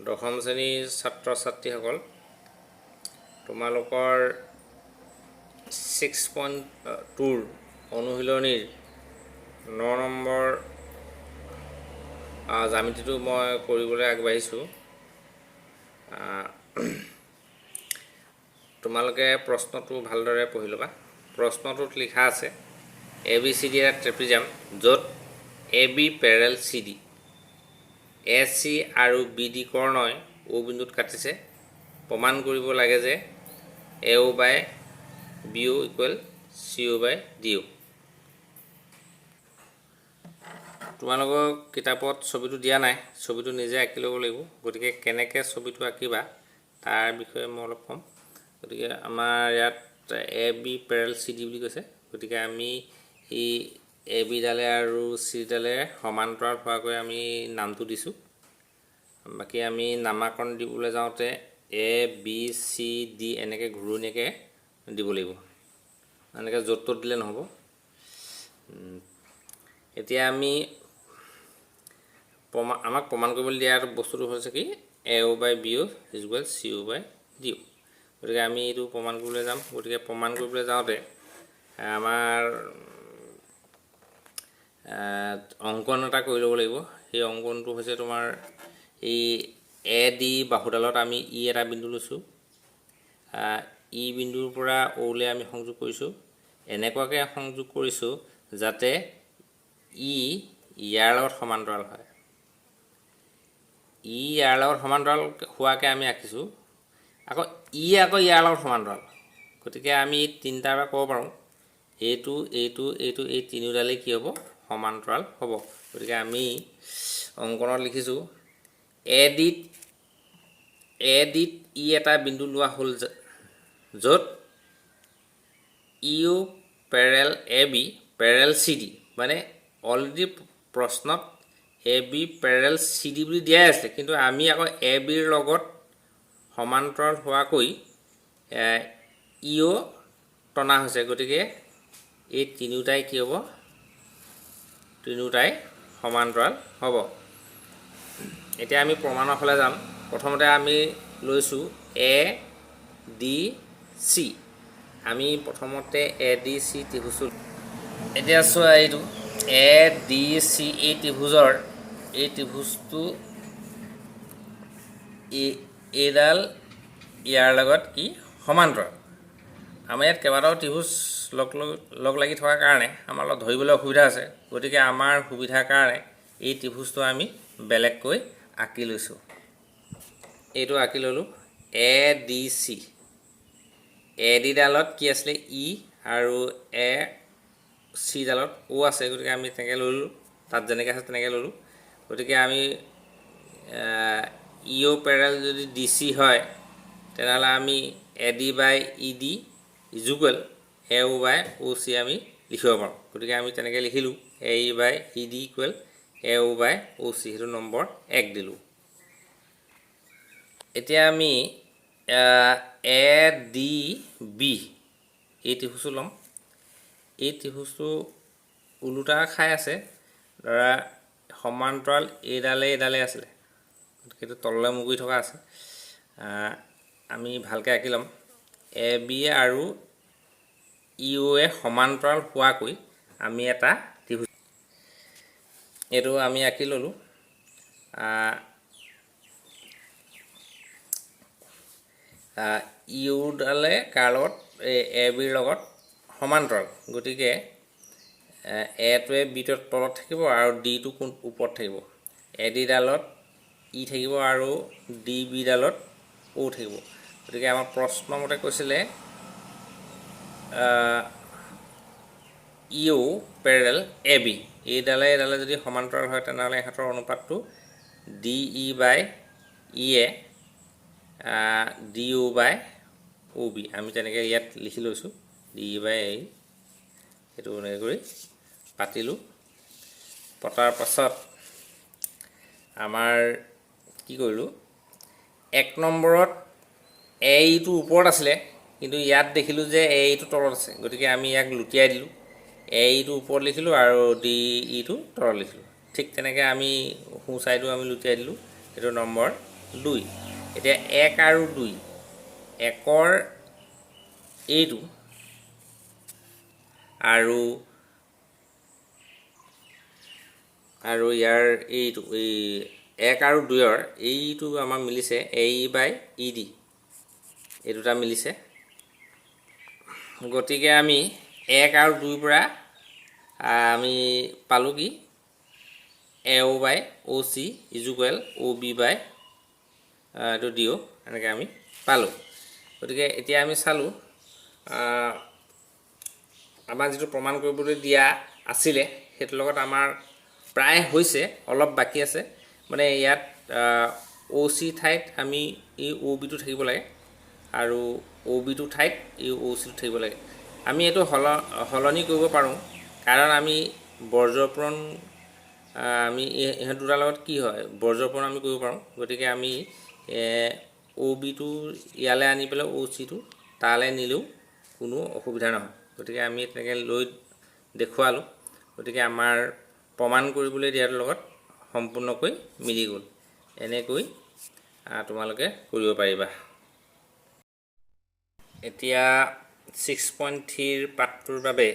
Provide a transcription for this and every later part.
দশম শ্ৰেণীৰ ছাত্ৰ ছাত্ৰীসকল তোমালোকৰ 6.2 অনুশীলনীৰ 9 নম্বৰ জ্যামিতিটো মই কৰিবলৈ আগবাঢ়িছোঁ। তোমালোকে প্ৰশ্নটো ভালদৰে পঢ়ি ল'বা। প্ৰশ্নটোত লিখা আছে ABCD এটা ট্ৰেপিজাম য'ত AB পেৰেল CD, AC আৰু BD কৰ্ণই O বিন্দুত কাটিছে। প্ৰমাণ কৰিব লাগে যে AO by BO equal CO by DO। তোমালোকক কিতাপত ছবিটো দিয়া নাই, ছবিটো নিজে আঁকি ল'ব লাগিব। গতিকে কেনেকৈ ছবিটো আঁকিবা তাৰ বিষয়ে মই অলপ ক'ম। গতিকে আমাৰ ইয়াত AB পেৰেল CD বুলি কৈছে। গতিকে আমি এই AB ডালে আৰু C ডালে সমান্তৰাল হোৱাকৈ আমি নামটো দিছোঁ। বাকী আমি নামাকৰণ দিবলৈ যাওঁতে ABCD এনেকৈ ঘূৰণীয়াকৈ দিব লাগিব, এনেকৈ য'ত ত'ত দিলে নহ'ব। এতিয়া আমি আমাক প্ৰমাণ কৰিবলৈ দিয়া বস্তুটো হৈছে কি AO by BO is equal CO by DO। গতিকে আমি এইটো প্ৰমাণ কৰিবলৈ যাম। গতিকে প্ৰমাণ কৰিবলৈ যাওঁতে আমাৰ অংকন এটা কৰি ল'ব লাগিব। সেই অংকনটো হৈছে তোমাৰ এই AD বাহুডালত আমি E এটা বিন্দু লৈছোঁ। E বিন্দুৰ পৰা O'লৈ আমি সংযোগ কৰিছোঁ। এনেকুৱাকৈ সংযোগ কৰিছোঁ যাতে E ইয়াৰ লগত সমান্তৰাল হয়। E ইয়াৰ লগত সমান্তৰাল হোৱাকৈ আমি আঁকিছোঁ। আকৌ ইয়াৰ লগত সমান্তৰাল। গতিকে আমি তিনিটাৰ পৰা ক'ব পাৰোঁ এইটো এই তিনিওডালেই কি হ'ব, সমান্তৰাল হ'ব। গতিকে আমি অংকনত লিখিছোঁ ADত E এটা বিন্দু লোৱা হ'ল য'ত EO parallel AB parallel CD, মানে অলৰেডি প্ৰশ্নত AB পেৰেল CD বুলি দিয়াই আছে, কিন্তু আমি আকৌ ABৰ লগত সমান্তৰাল হোৱাকৈ EO টনা হৈছে। গতিকে এই তিনিওটাই কি হ'ব, তিনিওটাই সমান্তৰাল হ'ব। এতিয়া আমি প্ৰমাণৰ ফালে যাম। প্ৰথমতে আমি লৈছোঁ ADC। আমি প্ৰথমতে ADC ত্ৰিভুজটো, এতিয়া চোৱা এইটো ADC এই ত্ৰিভুজটো এইডাল ইয়াৰ লগত কি সমান্তৰাল। আমাৰ ইয়াত কেইবাটাও ত্ৰিভুজ লগ লাগি থকাৰ কাৰণে আমাৰ অলপ ধৰিবলৈ অসুবিধা আছে। গতিকে আমাৰ সুবিধাৰ কাৰণে এই ত্ৰিভুজটো আমি বেলেগকৈ আঁকি লৈছোঁ। এইটো আঁকি ল'লোঁ ADC। AD ডালত কি আছিলে E আৰু AC ডালত O আছে। গতিকে আমি তেনেকৈ ল'লোঁ, তাত যেনেকৈ আছে তেনেকৈ ল'লোঁ। গতিকে আমি EO পেৰেল যদি DC হয় তেনেহ'লে আমি AD by ED is equal AO by OC আমি লিখিব পাৰোঁ। গতিকে আমি তেনেকৈ লিখিলোঁ AE by ED equal AO by OC, সেইটো নম্বৰ 1 দিলোঁ। এতিয়া আমি ADB এই ত্ৰিভুজটো ল'ম। এই ত্ৰিভুজটো ওলোটা খাই আছে, ধৰা সমান্তৰাল এইডালে আছিলে, গতিকে এইটো তললৈ মূৰ কৰি থকা আছে। আমি ভালকৈ আঁকি ল'ম। AB আৰু EOয়ে সমান্তৰাল হোৱাকৈ আমি এটা ত্ৰিভুজ, এইটো আমি আঁকি ল'লোঁ। EOডালে কাৰ লগত, ABৰ লগত সমান্তৰাল। গতিকে Aটোৱে Bটোৰ তলত থাকিব আৰু Dটো ওপৰত থাকিব। AD ডালত E থাকিব আৰু DB ডালত O থাকিব। গতিকে আমাৰ প্ৰশ্নমতে কৈছিলে EO পেৰেল AB, এইডালে যদি সমান্তৰাল হয় তেনেহ'লে ইহঁতৰ অনুপাতটো DE by EA DO by OB। আমি তেনেকৈ ইয়াত লিখি লৈছোঁ DE বাই A। সেইটো এনেকৈ কৰি পাতিলোঁ। পতাৰ পাছত আমাৰ কি কৰিলোঁ, 1 নম্বৰত AEটো ওপৰত আছিলে, কিন্তু ইয়াত দেখিলোঁ যে AEটো তলত আছে। গতিকে আমি ইয়াক লুটিয়াই দিলোঁ, AEটো ওপৰত লিখিলোঁ আৰু DEটো তলত লিখিলোঁ। ঠিক তেনেকৈ আমি সোঁ চাইডো আমি লুটিয়াই দিলোঁ, সেইটো নম্বৰ 2 এতিয়া 1 আৰু 2 1ৰ এইটো আৰু ইয়াৰ এইটো এই 1 আৰু 2ৰ এইটো আমাৰ মিলিছে AE/ED এই দুটা মিলিছে গতিকে আমি 1 আৰু 2 পৰা আমি পালোঁ কি AO/OC ইজুকুৱেল OB/DO এনেকৈ আমি পালোঁ গতিকে এতিয়া আমি চালোঁ আমাৰ যিটো প্ৰমাণ কৰিবলৈ দিয়া আছিলে সেইটোৰ লগত আমাৰ প্ৰায় হৈছে অলপ বাকী আছে মানে ইয়াত OC ঠাইত আমি এই OB টো থাকিব লাগে আৰু OB টো ঠাইত এই OC টো থাকিব লাগে আমি এইটো সলনি কৰিব পাৰোঁ কাৰণ আমি বৰ্জপূৰণ আমি ইহঁত দুটাৰ লগত কি হয় বৰ্জপূৰণ আমি কৰিব পাৰোঁ গতিকে আমি OB টো ইয়ালৈ আনি পেলাই OC টো তালৈ নিলেও কোনো অসুবিধা নহয় গতিকে আমি তেনেকৈ লৈ দেখুৱালোঁ গতিকে আমাৰ প্ৰমাণ কৰিবলৈ দিয়াৰ লগত সম্পূৰ্ণকৈ মিলি গ'ল এনেকৈ তোমালোকে কৰিব পাৰিবা এতিয়া 6.3 ৰ পাঠটোৰ বাবে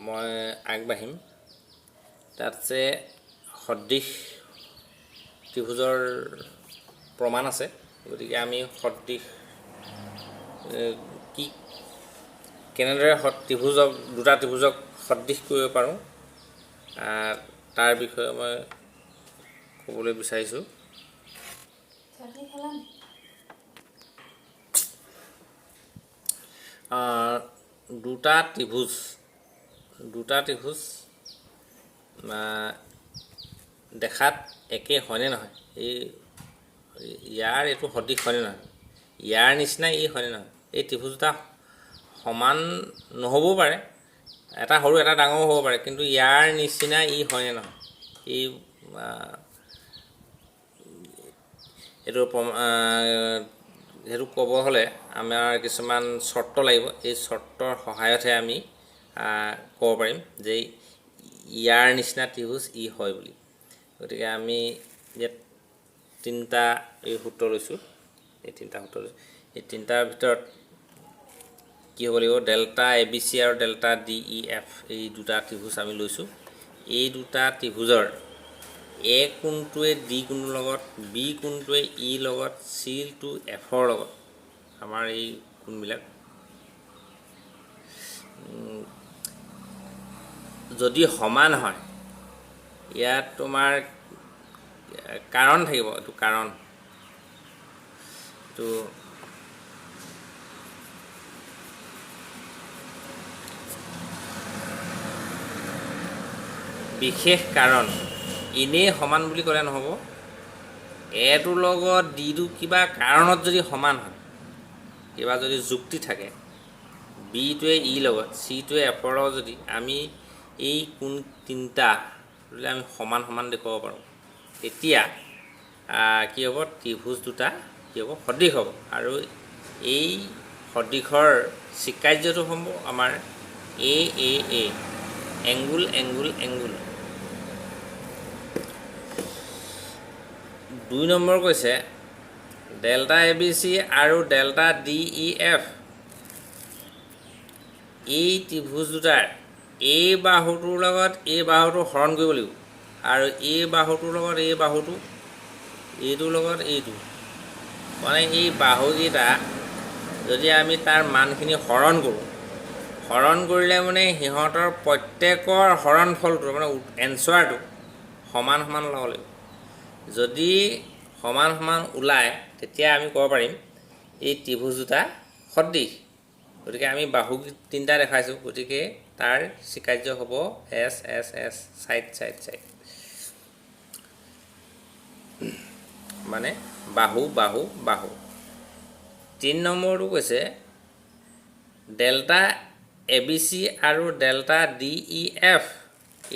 মই আগবাঢ়িম তাতছে সদৃশ ত্ৰিভুজৰ প্ৰমাণ আছে গতিকে আমি সদৃশ কি কেনেদৰে দুটা ত্ৰিভুজক সদৃশ কৰিব পাৰোঁ তাৰ বিষয়ে মই ক'বলৈ বিচাৰিছোঁ দুটা ত্ৰিভুজ দেখাত একে হয়নে নহয় ইয়াৰ এইটো সদৃশ হয়নে নহয় ইয়াৰ নিচিনা ই হয়নে নহয় এই ত্ৰিভুজ দুটা সমান নহ'বও পাৰে এটা সৰু এটা ডাঙৰ হ'ব পাৰে কিন্তু ইয়াৰ নিচিনা ই হয়নে নহয় এই সেইটো ক'ব হ'লে আমাৰ কিছুমান চৰ্ত লাগিব এই চৰ্তৰ সহায়তহে আমি ক'ব পাৰিম যে ইয়াৰ নিচিনা ত্ৰিভুজ ই হয় বুলি গতিকে আমি ইয়াত তিনিটা এই সূত্ৰ লৈছোঁ এই তিনিটাৰ ভিতৰত কি হ'ব লাগিব ডেল্টা ABC আৰু ডেল্টা DEF এই দুটা ত্ৰিভুজ আমি লৈছোঁ এই দুটা ত্ৰিভুজৰ A কোণটোৱে D কোণৰ লগত B কোণটোৱে E লগত C টো F ৰ লগত আমাৰ এই কোণবিলাক যদি সমান হয় ইয়াত তোমাৰ কাৰণ থাকিব এইটো কাৰণ এইটো বিশেষ কাৰণ এনেই সমান বুলি ক'লে নহ'ব এটোৰ লগত ডিটো কিবা কাৰণত যদি সমান হয় কিবা যদি যুক্তি থাকে বিটোৱে ই লগত চিটোৱে এফৰ লগত যদি আমি এই কোণ তিনিটা যদি আমি সমান সমান দেখুৱাব পাৰোঁ তেতিয়া কি হ'ব ত্ৰিভুজ দুটা কি হ'ব সদৃশ হ'ব আৰু এই সদৃশৰ স্বীকাৰ্যটো হ'ব আমাৰ এ এংগুল 2 নম্বৰ কৈছে ডেল্টা ABC আৰু ডেল্টা DEF এই ত্ৰিভুজ দুটাৰ এই বাহুটোৰ লগত এই বাহুটো হৰণ কৰিব লাগিব আৰু এই বাহুটোৰ লগত এই বাহুটো এইটোৰ লগত এইটো মানে এই বাহুকেইটা যদি আমি তাৰ মানখিনি হৰণ কৰোঁ হৰণ কৰিলে মানে সিহঁতৰ প্ৰত্যেকৰ হৰণ ফলটো মানে এনচাৰটো সমান সমান ওলাব লাগিব যদি সমান সমান ওলায় তেতিয়া আমি ক'ব পাৰিম এই ত্ৰিভুজ দুটা সদৃশ গতিকে আমি বাহু তিনিটা দেখাইছোঁ গতিকে তাৰ স্বীকাৰ্য হ'ব S চাইড মানে বাহু 3 নম্বৰটো কৈছে ডেল্টা ABC আৰু ডেল্টা DEF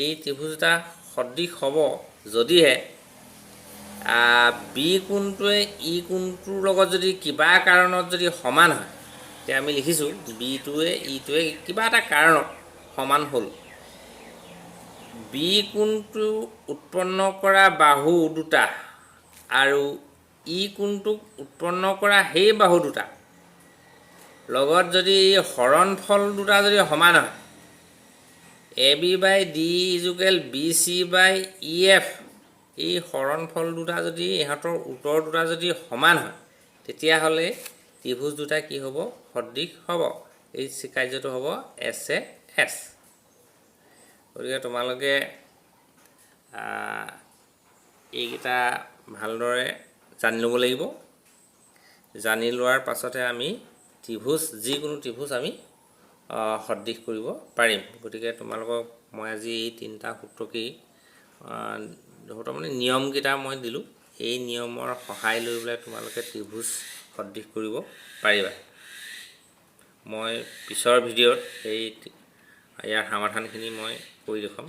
এই ত্ৰিভুজ দুটা সদৃশ হ'ব যদিহে বি কোণটোৱে ই কোণটোৰ লগত যদি কিবা কাৰণত যদি সমান হয় তেতিয়া আমি লিখিছোঁ বিটোৱে ইটোৱে কিবা এটা কাৰণত সমান হ'ল বি কোণটো উৎপন্ন কৰা বাহু দুটা আৰু ই কোণটোক উৎপন্ন কৰা সেই বাহু দুটা লগত যদি হৰণফল দুটা যদি সমান হয় AB/D=BC/EF এই হৰণফল দুটা যদি ইহঁতৰ উত্তৰ দুটা যদি সমান হয় তেতিয়াহ'লে ত্ৰিভুজ দুটা কি হ'ব সদৃশ হ'ব এই কাৰ্যটো হ'ব SAS গতিকে তোমালোকে এইকেইটা ভালদৰে জানি ল'ব লাগিব জানি লোৱাৰ পাছতে আমি ত্ৰিভুজ যিকোনো ত্ৰিভুজ আমি সদৃশ কৰিব পাৰিম গতিকে তোমালোকক মই আজি এই তিনিটা সূত্ৰকেই মানে নিয়মকেইটা মই দিলোঁ এই নিয়মৰ সহায় লৈ পেলাই তোমালোকে ত্ৰিভুজ সদৃশ কৰিব পাৰিবা মই পিছৰ ভিডিঅ'ত ইয়াৰ সমাধানখিনি মই কৰি দেখুৱাম